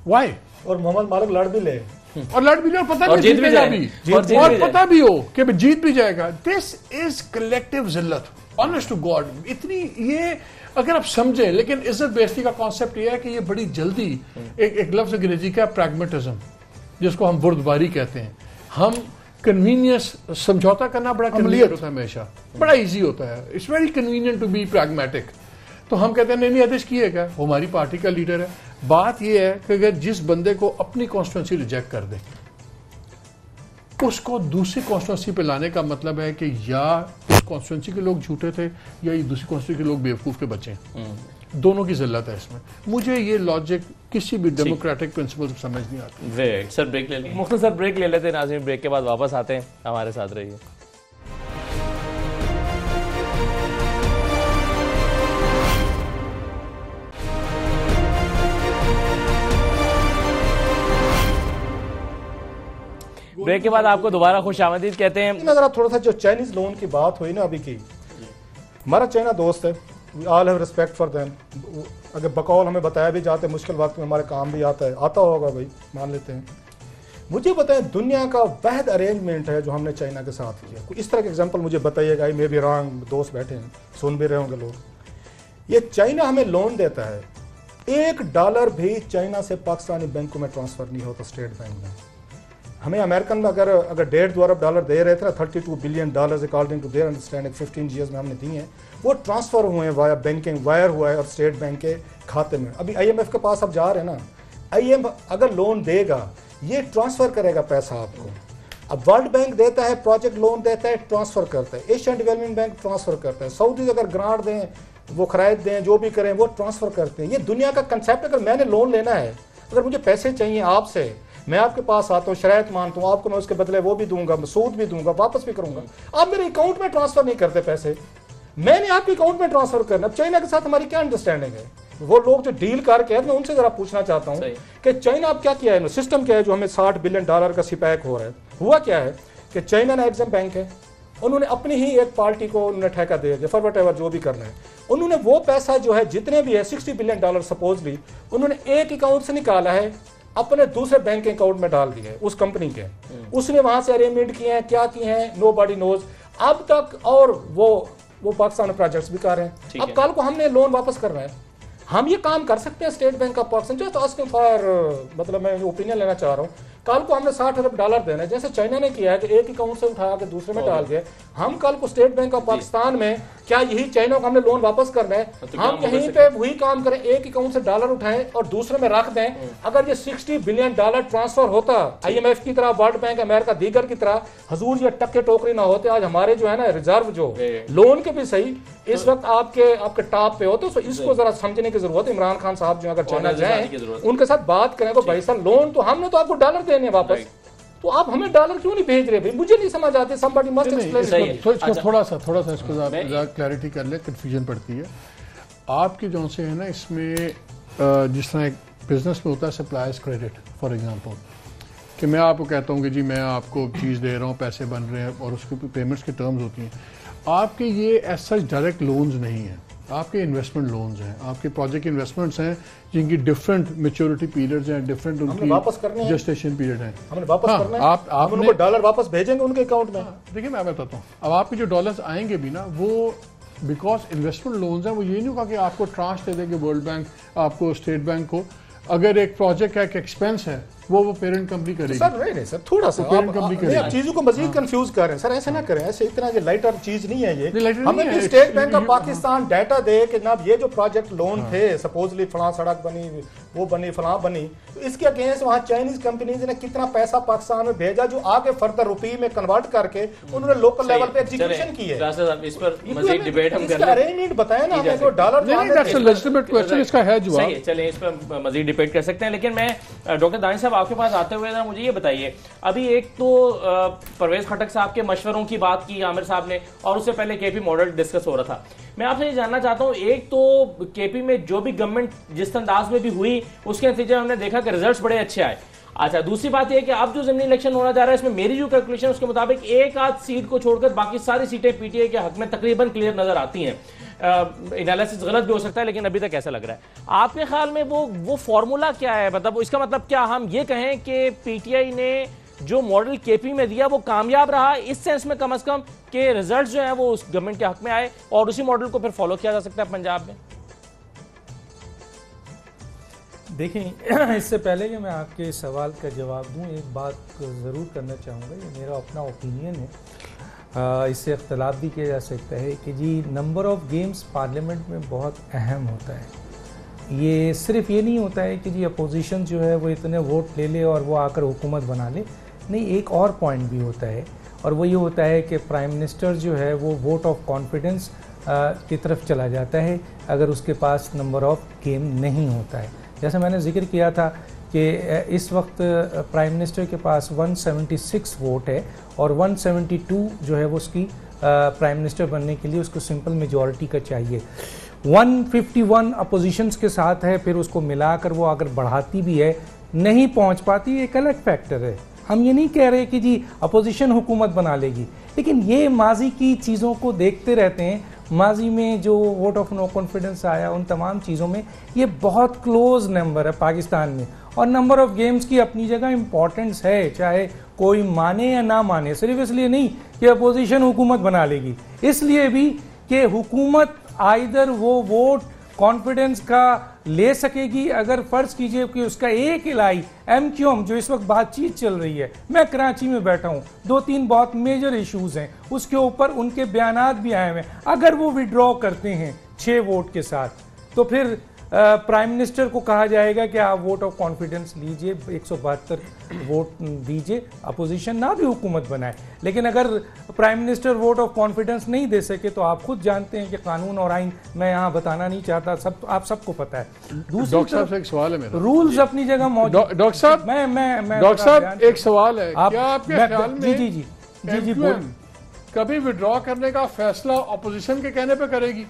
वाई? और मोहम्मद मालिक लड़ भी ले और लड़ भी ले और पता और भी जीत भी जीतेगा जाए। भी और जीत और भी जाए। पता भी हो कि जीत भी जाएगा। दिस इज कलेक्टिव जिल्लत, ऑनेस्ट टू गॉड। इतनी ये अगर आप समझें, लेकिन इज्जत बेइज्जती का कॉन्सेप्ट ये है कि ये बड़ी जल्दी एक लफ्ज अंग्रेजी का प्रैग्मेटिज्म, जिसको हम बुर्दबारी कहते हैं, हम कन्वीनियंस समझौता करना बड़ा कन्वीनियंट होता है, हमेशा बड़ा इजी होता है। It's very convenient to be pragmatic. तो हम कहते हैं नहीं आदेश किएगा, वो हमारी पार्टी का लीडर है। बात यह है कि अगर जिस बंदे को अपनी कॉन्स्टिट्यूंसी रिजेक्ट कर दे, उसको दूसरी कॉन्स्टिट्यूंसी पे लाने का मतलब है कि या उस कॉन्स्टिट्यूंसी के लोग झूठे थे या ये दूसरी कॉन्स्टिट्यूंसी के लोग बेवकूफ के बच्चे हैं। दोनों की जिल्लत है इसमें। मुझे ये लॉजिक किसी भी डेमोक्रेटिक प्रिंसिपल से समझ नहीं आती। वेट सर, ब्रेक ले लें, मुख्तसर ब्रेक ले लेते हैं नाज़रीन। ब्रेक के बाद वापस आते हैं, हमारे साथ रहिए। ब्रेक के बाद आपको दोबारा खुशामदीद कहते हैं। अगर आप थोड़ा सा जो चाइनीज लोन की बात हुई ना अभी की, हमारा चाइना दोस्त है, we all have respect for them. अगर बकौल हमें बताया भी जाता है, मुश्किल वक्त में हमारे काम भी आता है, आता होगा भाई, मान लेते हैं। मुझे बताएं, दुनिया का वहद अरेंजमेंट है जो हमने चाइना के साथ किया, कोई इस तरह के एग्जाम्पल मुझे बताइएगा। मे बी रॉन्ग, दोस्त बैठे हैं सुन भी रहे होंगे लोग। ये चाइना हमें लोन देता है, $1 भी चाइना से पाकिस्तानी बैंकों में ट्रांसफर नहीं होता, स्टेट बैंक में। हमें अमेरिकन में अगर $1.5 अरब दे रहे थे ना, $32 billion according to their understanding 15 years में हमने दिए हैं, वो ट्रांसफर हुए हैं वाया बैंकिंग, वायर हुआ है और स्टेट बैंक के खाते में। अभी IMF के पास आप जा रहे हैं ना, IMF अगर लोन देगा ये ट्रांसफर करेगा पैसा आपको। अब वर्ल्ड बैंक देता है, प्रोजेक्ट लोन देता है, ट्रांसफर करता है। एशियन डेवलपमेंट बैंक ट्रांसफर करता है। सऊदी अगर ग्रांट दें, वो खरायत दें, जो भी करें वो ट्रांसफर करते हैं। ये दुनिया का कंसेप्ट। अगर मैंने लोन लेना है, अगर मुझे पैसे चाहिए आपसे, मैं आपके पास आता हूँ, शरायत मानता हूँ, आपको मैं उसके बदले वो भी दूंगा, सूद भी दूंगा, वापस भी करूंगा। आप मेरे अकाउंट में ट्रांसफर नहीं करते पैसे, मैंने आपके अकाउंट में ट्रांसफर करना। अब चाइना के साथ हमारी क्या अंडरस्टैंडिंग है? वो लोग जो डील करके, मैं उनसे जरा पूछना चाहता हूँ कि चाइना अब क्या किया है, सिस्टम क्या है जो हमें $60 बिलियन का सिपैक हो रहा है। हुआ क्या है कि चाइना ना एग्जिम बैंक है, उन्होंने अपनी ही एक पार्टी को उन्होंने ठेका दे दिया, फॉर व्हाटएवर जो भी करना है। उन्होंने वो पैसा जो है जितने भी है $60 बिलियन सपोजली, उन्होंने एक अकाउंट से निकाला है, अपने दूसरे बैंक अकाउंट में डाल दिए उस कंपनी के। उसने वहां से अरेंजमेंट किए हैं, क्या किए हैं, नोबडी नोज अब तक। और वो पाकिस्तान में प्रोजेक्ट्स भी कर रहे हैं। अब कल को हमने लोन वापस करना है, हम ये काम कर सकते हैं। State Bank of Pakistan just asking for, मतलब मैं ओपिनियन लेना चाह रहा हूँ। कल को हमने $60 अरब देना है, जैसे चाइना ने किया है कि एक अकाउंट से उठा के दूसरे में डाल दिया। हम कल को स्टेट बैंक ऑफ पाकिस्तान में, क्या यही चाइना को हमने लोन वापस करना है? हम यहीं पे वही काम करें, एक अकाउंट से डॉलर उठाएं और दूसरे में रख दें। अगर ये $60 बिलियन ट्रांसफर होता IMF की तरह, वर्ल्ड बैंक, अमेरिका दीगर की तरह, हजूर ये टक्के टोकरी ना होते। आज हमारे जो है ना रिजर्व जो लोन के भी सही इस वक्त आपके टॉप पे होते। तो इसको जरा समझने की जरूरत है। इमरान खान साहब जो अगर चाइना जाए, उनके साथ बात करें, तो भाई साहब लोन तो हमने तो आपको डॉलर देने वापस, तो आप हमें डॉलर क्यों नहीं भेज रहे? भाई मुझे नहीं समझ आते। somebody must explain इसको थोड़ा सा इसको क्लैरिटी कर ले, कंफ्यूजन पड़ती है आपकी जो से है ना। इसमें जिस तरह एक बिजनेस में होता है सप्लायर्स क्रेडिट, फॉर एग्जांपल, कि मैं आपको कहता हूँ कि जी मैं आपको चीज़ दे रहा हूँ, पैसे बन रहे हैं और उसके पेमेंट्स की टर्म्स होती हैं। आपके ये एज सच डायरेक्ट लोन्स नहीं हैं, आपके इन्वेस्टमेंट लोन्स हैं, आपके प्रोजेक्ट इन्वेस्टमेंट्स हैं जिनकी डिफरेंट मैच्योरिटी पीरियड्स हैं, डिफरेंट उनकी जस्टेशन पीरियड है। हमने वापस करना है, आप उनको डॉलर वापस भेजेंगे उनके अकाउंट में। देखिए मैं बताता हूँ, अब आपके जो डॉलर्स आएंगे भी ना, वो बिकॉज इन्वेस्टमेंट लोन्स हैं, वो ये नहीं होगा कि आपको ट्रांस दे देंगे वर्ल्ड बैंक आपको, स्टेट बैंक को। अगर एक प्रोजेक्ट का एक एक्सपेंस है वो पेरेंट कंपनी करेगी। सर नहीं सर, थोड़ा सा आप चीजों को मजीद कंफ्यूज कर रहे हैं सर, ऐसे ना करें। ऐसे इतना ये लाइट ऑफ चीज नहीं है ये। हमें भी State Bank of Pakistan data दे कि ना ये जो प्रोजेक्ट लोन थे, सपोजली फलां सड़क बनी, वो बनी, फलां बनी, तो इसके अगेंस्ट वहाँ चाइनीज कंपनीज ने कितना पैसा पाकिस्तान में भेजा, जो आगे फर्दर रुपये में कन्वर्ट करके उन्होंने लोकल लेवल पे एग्जीक्यूशन की है। इस पर मजीद डिबेट हम करें। अरेंजमेंट बताएं ना हमें, डॉलर लेजिटिमेट क्वेश्चन इसका है जवाब। चलिए इस पर मजीद डिबेट कर सकते हैं। लेकिन मैं डॉक्टर दानिश साहब साहब आपके पास आते हुए ना मुझे ये बताइए, अभी एक तो परवेज खटक साहब के मशवरों की बात की आमिर साहब ने, और उससे पहले केपी मॉडल डिस्कस हो रहा था। मैं आपसे ये जानना चाहता हूँ, एक तो केपी में जो भी गवर्नमेंट जिस अंदाज में भी हुई उसके नतीजे में हमने देखा कि रिजल्ट्स बड़े अच्छे आए। अच्छा, दूसरी बात यह है कि अब जो ज़मीनी इलेक्शन होना जा रहा है इसमें मेरी जो कैलकुलेशन उसके मुताबिक एक आध सीट को छोड़कर बाकी सारी सीटें पीटीआई के हक में तकरीबन क्लियर नजर आती हैं। एनालिसिस गलत भी हो सकता है लेकिन अभी तक ऐसा लग रहा है। आपके ख्याल में वो फॉर्मूला क्या है? मतलब इसका मतलब क्या हम ये कहें कि पीटीआई ने जो मॉडल केपी में दिया वो कामयाब रहा इस सेंस में कम से कम कि रिजल्ट जो है वो उस गवर्नमेंट के हक में आए और उसी मॉडल को फिर फॉलो किया जा सकता है पंजाब में? देखें, इससे पहले कि मैं आपके सवाल का जवाब दूं, एक बात ज़रूर करना चाहूँगा, ये मेरा अपना ओपिनियन है, इससे इख्तलाफ भी किया जा सकता है कि जी नंबर ऑफ़ गेम्स पार्लियामेंट में बहुत अहम होता है। ये सिर्फ ये नहीं होता है कि जी अपोजिशन जो है वो इतने वोट ले ले और वो आकर हुकूमत बना ले, नहीं, एक और पॉइंट भी होता है और वो ये होता है कि प्राइम मिनिस्टर जो है वो वोट ऑफ कॉन्फिडेंस की तरफ चला जाता है अगर उसके पास नंबर ऑफ़ गेम नहीं होता है। जैसे मैंने जिक्र किया था कि इस वक्त प्राइम मिनिस्टर के पास 176 वोट है और 172 जो है वो उसकी प्राइम मिनिस्टर बनने के लिए उसको सिंपल मेजॉरिटी का चाहिए। 151 अपोजिशंस के साथ है, फिर उसको मिलाकर वो अगर बढ़ाती भी है नहीं पहुंच पाती, एक अलग फैक्टर है। हम ये नहीं कह रहे कि जी अपोजिशन हुकूमत बना लेगी, लेकिन ये माजी की चीज़ों को देखते रहते हैं। माजी में जो वोट ऑफ नो कॉन्फिडेंस आया उन तमाम चीज़ों में ये बहुत क्लोज नंबर है पाकिस्तान में, और नंबर ऑफ़ गेम्स की अपनी जगह इम्पॉर्टेंस है, चाहे कोई माने या ना माने। सिर्फ इसलिए नहीं कि अपोजिशन हुकूमत बना लेगी, इसलिए भी कि हुकूमत आइदर वो वोट कॉन्फिडेंस का ले सकेगी अगर फ़र्ज़ कीजिए कि उसका एक इलाई MQM जो इस वक्त बातचीत चल रही है, मैं कराची में बैठा हूँ, 2-3 बहुत मेजर इश्यूज़ हैं, उसके ऊपर उनके बयानात भी आए हुए हैं, अगर वो विड्रॉ करते हैं 6 वोट के साथ तो फिर प्राइम मिनिस्टर को कहा जाएगा कि आप वोट ऑफ कॉन्फिडेंस लीजिए, 172 वोट दीजिए, अपोजिशन ना भी हुकूमत बनाए। लेकिन अगर prime minister vote of confidence नहीं दे सके तो आप खुद जानते हैं कि कानून और आइन मैं यहाँ बताना नहीं चाहता, सब आप सबको पता है। डॉक्टर साहब से एक सवाल है मेरा, रूल्स अपनी जगह मौजूद। डॉक्टर साहब, मैं डॉक्टर साहब एक सवाल है, क्या आपके ख्याल में जी जी जी जी जी कभी विड्रॉ करने का फैसला अपोजिशन के कहने पे करेगी?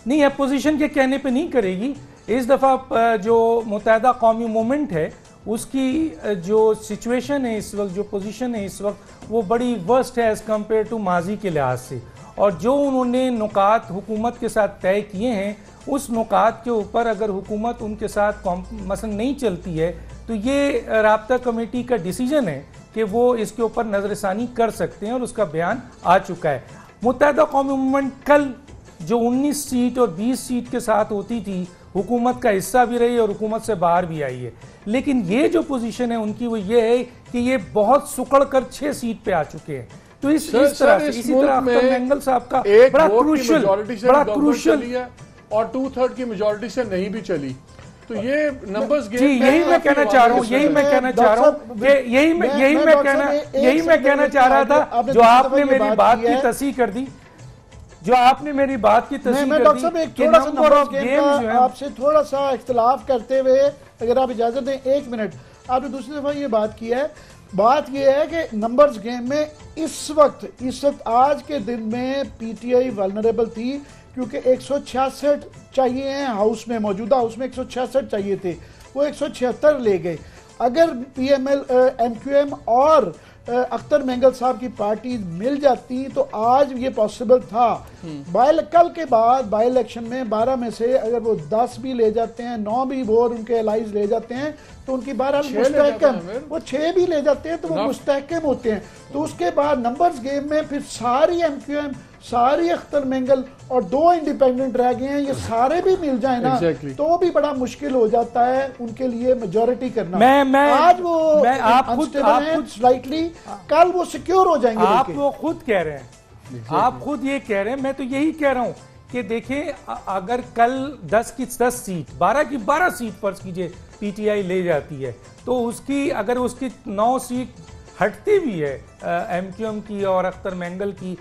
नहीं, अपोजिशन के कहने पे नहीं करेगी। इस दफ़ा जो मुत्तहदा कौमी मूवमेंट है उसकी जो सिचुएशन है इस वक्त, जो पोजीशन है इस वक्त, वो बड़ी वर्स्ट है एज़ कम्पेयर टू माजी के लिहाज से, और जो उन्होंने नुकात हुकूमत के साथ तय किए हैं उस नुकात के ऊपर अगर हुकूमत उनके साथ मसलन नहीं चलती है तो ये राब्ता कमेटी का डिसीजन है कि वो इसके ऊपर नज़रसानी कर सकते हैं और उसका बयान आ चुका है। मुत्तहदा कौमी मूवमेंट कल जो 19 सीट और 20 सीट के साथ होती थी, हुकूमत का हिस्सा भी रही और हुकूमत से बाहर भी आई है, लेकिन ये जो पोजीशन है उनकी वो ये है कि ये बहुत सुकड़ कर 6 सीट पे आ चुके हैं। तो इस तरह से इसी तरह अख्तर मेंगल साहब का बड़ा क्रूशियल और 2/3 की मेजॉरिटी से नहीं भी चली, तो ये नंबर्स जी यही मैं कहना चाह रहा हूँ, यही मैं कहना चाह रहा हूँ, यही मैं कहना चाह रहा था। जो आपने मेरी बात की तस्दीक कर दी, जो आपने मेरी बात की तस्दीक कर दी कि नंबर ऑफ गेम्स जो है, आपसे थोड़ा सा इख्तिलाफ करते हुए अगर आप इजाजत दें 1 मिनट, आपने दूसरी दफा ये बात की है, बात यह है कि नंबर्स गेम में इस वक्त आज के दिन में पीटीआई वल्नरेबल थी क्योंकि 166 चाहिए हैं हाउस में, मौजूदा हाउस में 166 चाहिए थे, वो 176 ले गए। अगर पीएमएल एमक्यूएम और अख्तर मेंगल साहब की पार्टी मिल जाती तो आज ये पॉसिबल था। कल के बाद बाई इलेक्शन में 12 में से अगर वो 10 भी ले जाते हैं, 9 भी वो और उनके एलाइज ले जाते हैं तो उनकी बहरहाल मुस्तहकम, वो 6 भी ले जाते हैं तो वो मुस्तहकम होते हैं। तो उसके बाद नंबर्स गेम में फिर सारी एमक्यूएम, सारी अख्तर मेंगल और 2 इंडिपेंडेंट रह गए हैं, ये सारे भी मिल जाए ना तो भी बड़ा मुश्किल हो जाता है उनके लिए मेजॉरिटी करना। आज वो अनस्टेबल हैं स्लाइटली, कल वो सिक्योर हो जाएंगे। आप वो खुद कह रहे हैं, आप खुद ये कह रहे हैं, मैं तो यही कह रहा हूं कि देखें अगर कल 10 की 10 सीट, 12 की 12 सीट फर्ज कीजिए पीटीआई ले जाती है तो उसकी अगर उसकी 9 सीट हटती भी है एमक्यूएम की और अख्तर मेंगल की,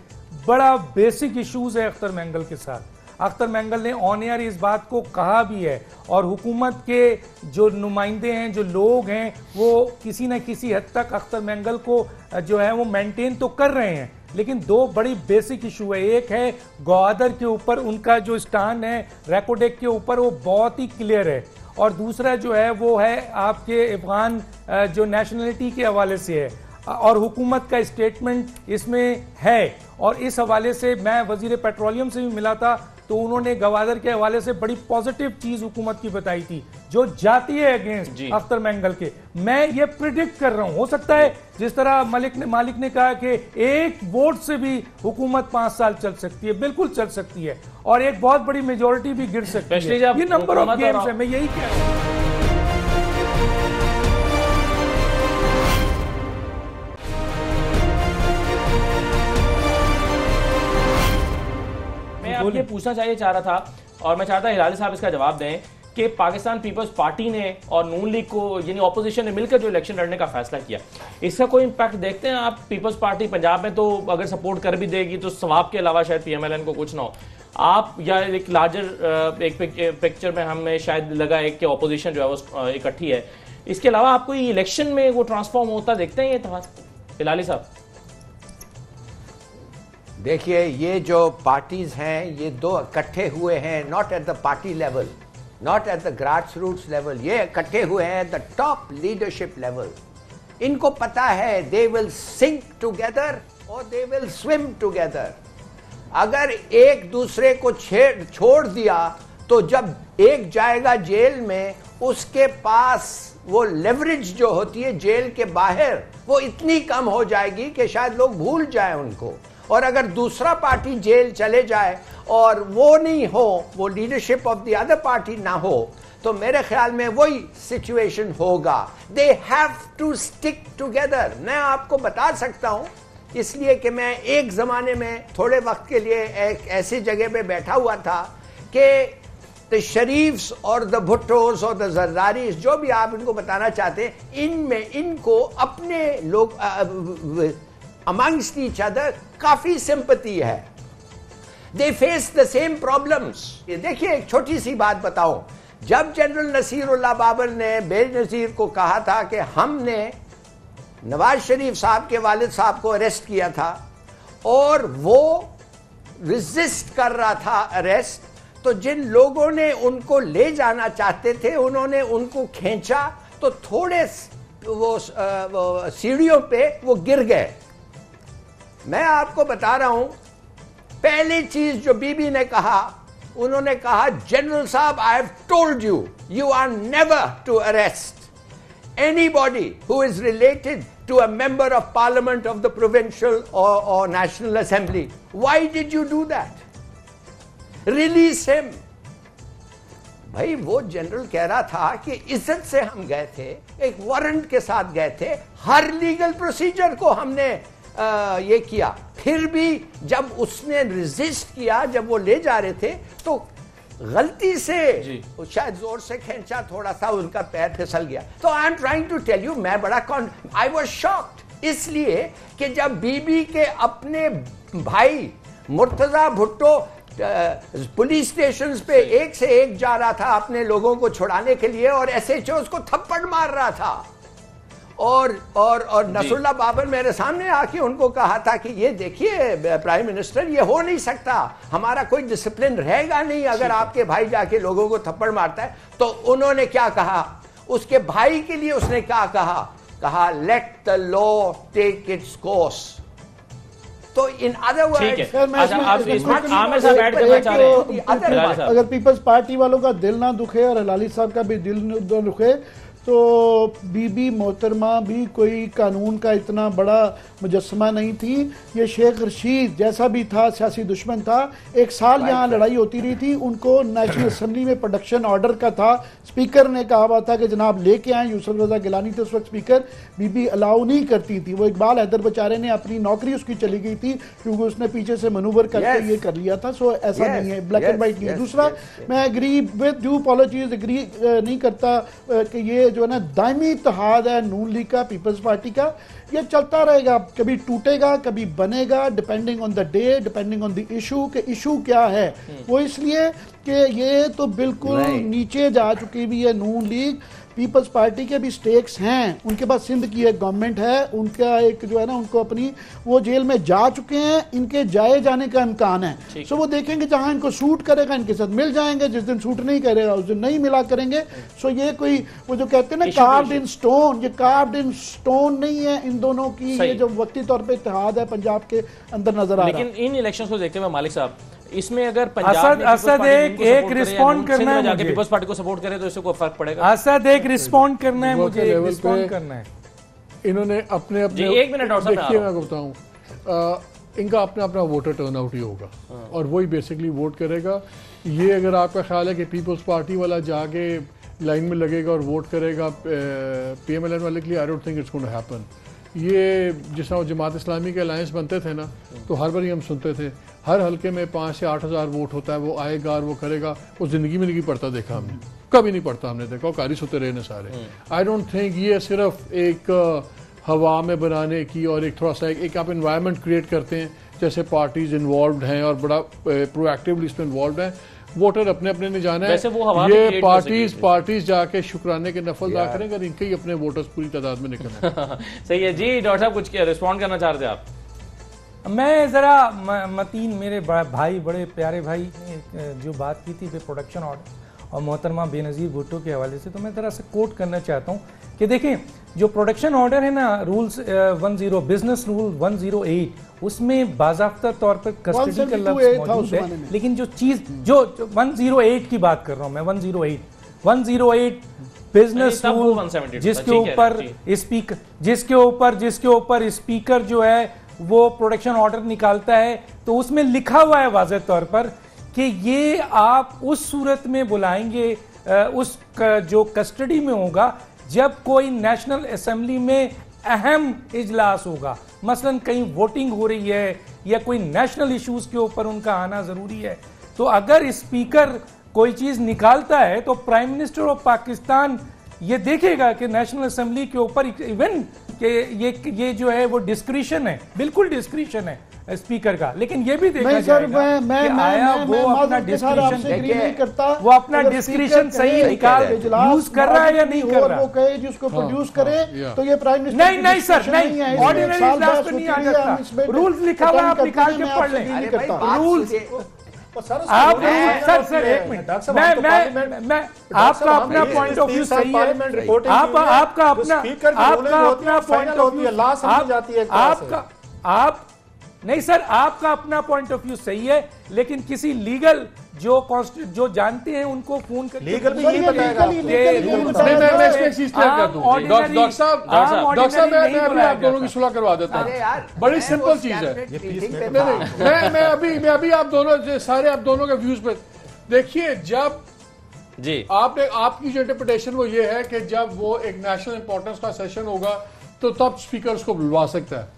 बड़ा बेसिक इश्यूज है अख्तर मेंगल के साथ। अख्तर मेंगल ने ऑन एयर इस बात को कहा भी है, और हुकूमत के जो नुमाइंदे हैं, जो लोग हैं, वो किसी न किसी हद तक अख्तर मेंगल को जो है वो मेंटेन तो कर रहे हैं। लेकिन दो बड़ी बेसिक इशू है, एक है गवादर के ऊपर उनका जो स्टैंड है रेकोडेक के ऊपर, वो बहुत ही क्लियर है, और दूसरा जो है वो है आपके अफगान जो नेशनलिटी के हवाले से है, और हुकूमत का स्टेटमेंट इसमें है। और इस हवाले से मैं वजीर पेट्रोलियम से भी मिला था, तो उन्होंने गवादर के हवाले से बड़ी पॉजिटिव चीज हुकूमत की बताई थी, जो जाती है अगेंस्ट अख्तर मेंगल के। मैं ये प्रिडिक्ट कर रहा हूं, हो सकता है जिस तरह मालिक ने कहा कि एक वोट से भी हुकूमत 5 साल चल सकती है, बिल्कुल चल सकती है, और एक बहुत बड़ी मेजोरिटी भी गिर सकती है। ये नंबर ऑफ गेम्स है, मैं यही कह रहा हूं। ये पूछना चाह रहा था, और मैं चाहता हिलाली साहब इसका जवाब दें कि पाकिस्तान पीपल्स पार्टी ने और नून लीग को, यानी ऑपोजिशन ने मिलकर जो इलेक्शन लड़ने का फैसला किया, इसका कोई इंपैक्ट देखते हैं आप? पीपल्स पार्टी पंजाब में तो अगर सपोर्ट कर भी देगी तो सवाब के अलावा शायद पीएमएलएन को कुछ ना हो। आप या एक लार्जर एक पिक्चर में हमें शायद लगा है कि ऑपोजिशन जो है वो इकट्ठी है, इसके अलावा आपको ये इलेक्शन में वो ट्रांसफॉर्म होता देखते हैं ये हिलाली साहब? देखिए, ये जो पार्टीज हैं ये दो इकट्ठे हुए हैं, not at the party level, not at the grass roots level, ये इकट्ठे हुए हैं द टॉप लीडरशिप लेवल। इनको पता है दे विल सिंक टुगेदर और दे विल स्विम टुगेदर। अगर एक दूसरे को छोड़ दिया तो जब एक जाएगा जेल में, उसके पास वो लेवरेज जो होती है जेल के बाहर, वो इतनी कम हो जाएगी कि शायद लोग भूल जाएं उनको। और अगर दूसरा पार्टी जेल चले जाए और वो नहीं हो, वो leadership of the other party ना हो, तो मेरे ख्याल में वही सिचुएशन होगा। They have to stick together. मैं आपको बता सकता हूं, इसलिए कि मैं एक जमाने में थोड़े वक्त के लिए एक ऐसी जगह पे बैठा हुआ था कि द शरीफ्स और द भुट्टोस और द जरदारीस, जो भी आप इनको बताना चाहते हैं, इनमें इनको अपने लोग amongst each other काफी सिंपैथी है। They face the same problems। देखिए, एक छोटी सी बात बताऊं, जब जनरल नसीरुल्लाह बाबर ने बेनजीर को कहा था कि हमने नवाज शरीफ साहब के वालिद साहब को अरेस्ट किया था और वो रेजिस्ट कर रहा था अरेस्ट, तो जिन लोगों ने उनको ले जाना चाहते थे उन्होंने उनको खींचा, तो थोड़े वो सीढ़ियों पे वो गिर गए। मैं आपको बता रहा हूं, पहली चीज जो बीबी ने कहा, उन्होंने कहा, जनरल साहब, I have told you are never to arrest anybody who is related to a member of parliament of the provincial or national assembly. Why did you do that? Release him. भाई, वो general कह रहा था कि इज्जत से हम गए थे, एक वारंट के साथ गए थे, हर लीगल प्रोसीजर को हमने ये किया, फिर भी जब उसने रेजिस्ट किया, जब वो ले जा रहे थे, तो गलती से शायद जोर से खींचा, थोड़ा सा उनका पैर फिसल गया। तो I am trying to tell you, मैं बड़ा आई वाज शॉक्ड, इसलिए कि जब बीबी के अपने भाई मुर्तजा भुट्टो पुलिस स्टेशंस पे एक से एक जा रहा था अपने लोगों को छुड़ाने के लिए, और एसएचओ उसको थप्पड़ मार रहा था, और नसरुल्लाह बाबर मेरे सामने आके उनको कहा था कि ये देखिए प्राइम मिनिस्टर, ये हो नहीं सकता, हमारा कोई डिसिप्लिन रहेगा नहीं अगर आपके भाई जाके लोगों को थप्पड़ मारता है। तो उन्होंने क्या कहा, उसके भाई के लिए उसने क्या कहा, let the law take its course. तो इन अदर वर्ड्स, अगर पीपल्स पार्टी वालों का दिल ना दुखे और हलाली साहब का भी दिल न दुखे, तो बीबी मोहतरमा भी कोई कानून का इतना बड़ा मुजस्समा नहीं थी। ये शेख रशीद जैसा भी था, सियासी दुश्मन था, 1 साल यहाँ लड़ाई होती रही थी, उनको नेशनल असेंबली में प्रोडक्शन ऑर्डर का था, स्पीकर ने कहा हुआ था कि जनाब लेके आए, यूसुफ रजा गिलानी थे उस वक्त स्पीकर, बीबी अलाउ नहीं करती थी। वो इकबाल हैदर बेचारे ने अपनी नौकरी उसकी चली गई थी क्योंकि उसने पीछे से मनूवर करके ये कर लिया था। सो ऐसा नहीं है, ब्लैक एंड व्हाइट नहीं है। दूसरा, मैं agree with due apologies, agree नहीं करता कि ये जो है ना दायमी इत्तेहाद है नून लीग का, पीपल्स पार्टी का, ये चलता रहेगा, कभी टूटेगा कभी बनेगा, depending on the day, depending on the issue, के इशू क्या है। वो इसलिए कि ये तो बिल्कुल नीचे जा चुकी भी है नून लीग। पीपल्स पार्टी के भी स्टेक्स हैं, उनके पास सिंध की एक गवर्नमेंट है, उनका एक जो है ना उनको अपनी, वो जेल में जा चुके हैं, इनके जाए जाने का इम्कान है। सो वो देखेंगे जहां इनको सूट करेगा इनके साथ मिल जाएंगे, जिस दिन सूट नहीं करेगा उस दिन नहीं मिला करेंगे। सो ये कोई वो जो कहते हैं ना कार्व्ड इन स्टोन, ये कार्व्ड इन स्टोन नहीं है इन दोनों की, ये जो वक्ती तौर पर इत्तेहाद है पंजाब के अंदर नजर आ रहा है। लेकिन इन इलेक्शंस को देखते हुए मालिक साहब, इसमें अगर पंजाब असद एक रिस्पॉन्ड करना है, जाके पीपल्स पार्टी को सपोर्ट करे तो इससे कोई फर्क पड़ेगा? असद एक रिस्पॉन्ड करना है, मुझे रिस्पॉन्ड करना है। इन्होंने अपने अपने एक मिनट और देखिए मैं बताऊं, इनका अपना अपना वोटर टर्नआउट ही होगा और वही बेसिकली वोट करेगा। ये अगर आपका ख्याल है कि पीपल्स पार्टी वाला जाके लाइन में लगेगा और वोट करेगा PMLN वाले के लिए, I don't think it's going to happen. ये जिस तरह जमात इस्लामी के अलायंस बनते थे ना, तो हर बार हम सुनते थे हर हल्के में 5 से 8 हज़ार वोट होता है, वो आएगा और वो करेगा। वो जिंदगी में नहीं पढ़ता देखा हमने, कभी नहीं पढ़ता हमने देखा, कारी सोते रहे सारे। आई डोंट थिंक ये सिर्फ एक हवा में बनाने की और एक थोड़ा सा एक आप इन्वायरमेंट क्रिएट करते हैं, जैसे पार्टीज इन्वॉल्व हैं और बड़ा प्रोएक्टिवली इसमें इन्वॉल्व हैं। वोटर अपने अपने ने जाना है, ये पार्टीज जाके शुक्राने के नफल अदा करेंगे और इनके ही अपने वोटर्स पूरी तादाद में निकलना। सही है जी। डॉक्टर साहब कुछ रिस्पॉन्ड करना चाह रहे थे आप? मैं ज़रा मतीन मेरे भाई, बड़े प्यारे भाई ने जो बात की थी प्रोडक्शन ऑर्डर और मोहतरमा बेनज़ीर भुट्टो के हवाले से, तो मैं ज़रा से कोट करना चाहता हूँ कि देखें जो प्रोडक्शन ऑर्डर है ना, रूल्स 10 बिजनेस रूल 108, उसमें बाज़ाब्ता तौर पर कस्टडी का लफ्ज़ मौजूद है, लेकिन जो चीज़ जो 108 की बात कर रहा हूँ मैं, 108 बिजनेस रूल जिसके ऊपर स्पीकर जो है वो प्रोडक्शन ऑर्डर निकालता है, तो उसमें लिखा हुआ है वाज़ेह तौर पर कि ये आप उस सूरत में बुलाएंगे उस जो कस्टडी में होगा जब कोई नेशनल असेंबली में अहम इजलास होगा, मसलन कहीं वोटिंग हो रही है या कोई नेशनल इश्यूज के ऊपर उनका आना जरूरी है। तो अगर स्पीकर कोई चीज निकालता है तो प्राइम मिनिस्टर ऑफ पाकिस्तान ये देखेगा कि नेशनल असेंबली के ऊपर इवन कि ये जो है वो डिस्क्रिशन है, बिल्कुल डिस्क्रिशन है स्पीकर का, लेकिन ये भी देखा जाएगा कि आया वो अपना डिस्क्रिशन, वो अपना डिस्क्रिशन सही निकाल यूज कर रहा है या नहीं कर रहा, वो कहे जिसको प्रोड्यूस करे तो ये प्राइम मिनिस्टर नहीं सर नहीं, ऑर्डिनरी इजलास में नहीं आ सकता, रूल्स लिखा हुआ आप निकाल के पढ़ लें रूल्स। आप सर एक मिनट, मैं आपका अपना पॉइंट ऑफ व्यू सही है, आपका अपना पॉइंट ऑफ व्यू, आप नहीं सर आपका अपना पॉइंट ऑफ व्यू सही है, लेकिन किसी लीगल जो जानते हैं उनको फोन करके लीगल भी यही बताएगा। मैं इसमें चीज क्लियर कर दूं, डॉक्टर साहब मैं आप दोनों की सुलह करवा देता हूं, बड़ी सिंपल चीज है। मैं अभी आप दोनों के व्यूज पे देखिए। जब जी आपकी जो इंटरप्रिटेशन वो ये है कि जब वो एक नेशनल इंपॉर्टेंस का सेशन होगा तो तब स्पीकर उसको बुलवा सकता है।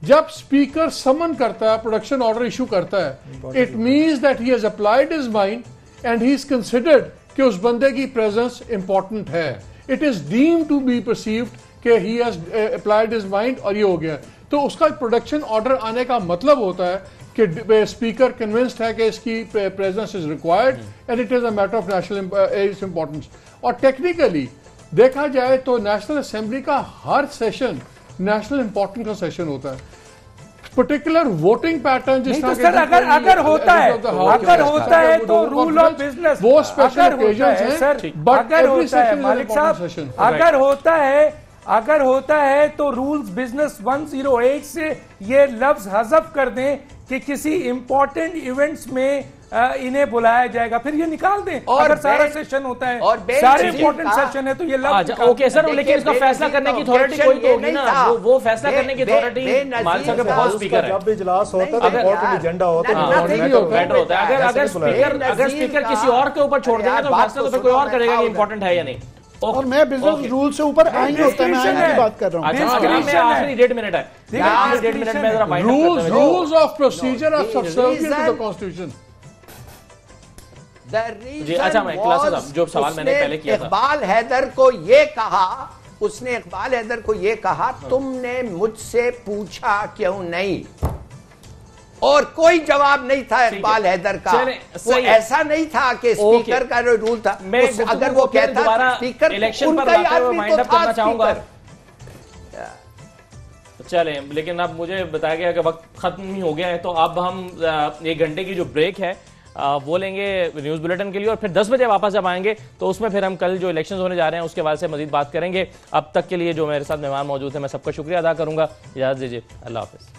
जब स्पीकर समन करता है, प्रोडक्शन ऑर्डर इशू करता है, it means that he has applied his mind and he is considered कि उस बंदे की प्रेजेंस इंपॉर्टेंट है। It is deemed to be perceived कि he has applied his mind और ये हो गया। तो उसका प्रोडक्शन ऑर्डर आने का मतलब होता है कि स्पीकर कन्विंस्ड है कि इसकी presence is required and it is a matter of national importance. और टेक्निकली देखा जाए तो नेशनल असेंबली का हर सेशन नेशनल इंपॉर्टेंस का सेशन होता है। पर्टिकुलर वोटिंग पैटर्न जिस तरह सर अगर होता है तो रूल ऑफ बिजनेस वो स्पेशल ओकेजन्स हैं सर, अगर होता है मालिक साहब, अगर होता है तो रूल्स बिजनेस 108 से ये लफ्ज हज़फ कर दें कि किसी इंपॉर्टेंट इवेंट्स में इन्हें बुलाया जाएगा, फिर ये निकाल दें। और अगर सारा सेशन होता है और सारे इंपॉर्टेंट सेशन है तो ये लफ्ज ओके सर, लेकिन इसका फैसला करने की अथॉरिटी कोई तो होगी ना, वो फैसला करने की अथॉरिटी मालिक साहब के पास स्पीकर है। जब भी इजलास होता है इंपॉर्टेंट एजेंडा होता है, मैटर होता है। अगर स्पीकर किसी और के ऊपर छोड़ देंगे तो फैसला तो फिर कोई और करेगा कि इंपॉर्टेंट है या नहीं। और मैं बिजनेस रूल से ऊपर आई होता है, मैं आइन की बात कर रहा हूं। अच्छा आखिरी 1.5 मिनट है, 1.5 मिनट में जरा वाइंड अप करते हैं। Rules of procedure of subservient to the constitution. जी अच्छा, मैं जो सवाल मैंने पहले किया था, इकबाल हैदर को ये कहा, उसने इकबाल हैदर को ये कहा, तुमने मुझसे पूछा क्यों नहीं, और कोई जवाब नहीं था इकबाल हैदर का। वो ऐसा नहीं था कि स्पीकर का जो रूल था, अगर वो कहता स्पीकर इलेक्शन पर वाइंड अप करना चाहूंगा। चले, लेकिन अब मुझे बताया गया कि वक्त खत्म ही हो गया है, तो अब हम 1 घंटे की जो ब्रेक है वो लेंगे न्यूज़ बुलेटिन के लिए, और फिर 10 बजे वापस जब आएंगे तो उसमें फिर हम कल जो इलेक्शंस होने जा रहे हैं उसके बाद से मजीद बात करेंगे। अब तक के लिए जो मेरे साथ मेहमान मौजूद है, मैं सबका शुक्रिया अदा करूंगा। इजाज़त दीजिए, अल्लाह हाफ़िज़।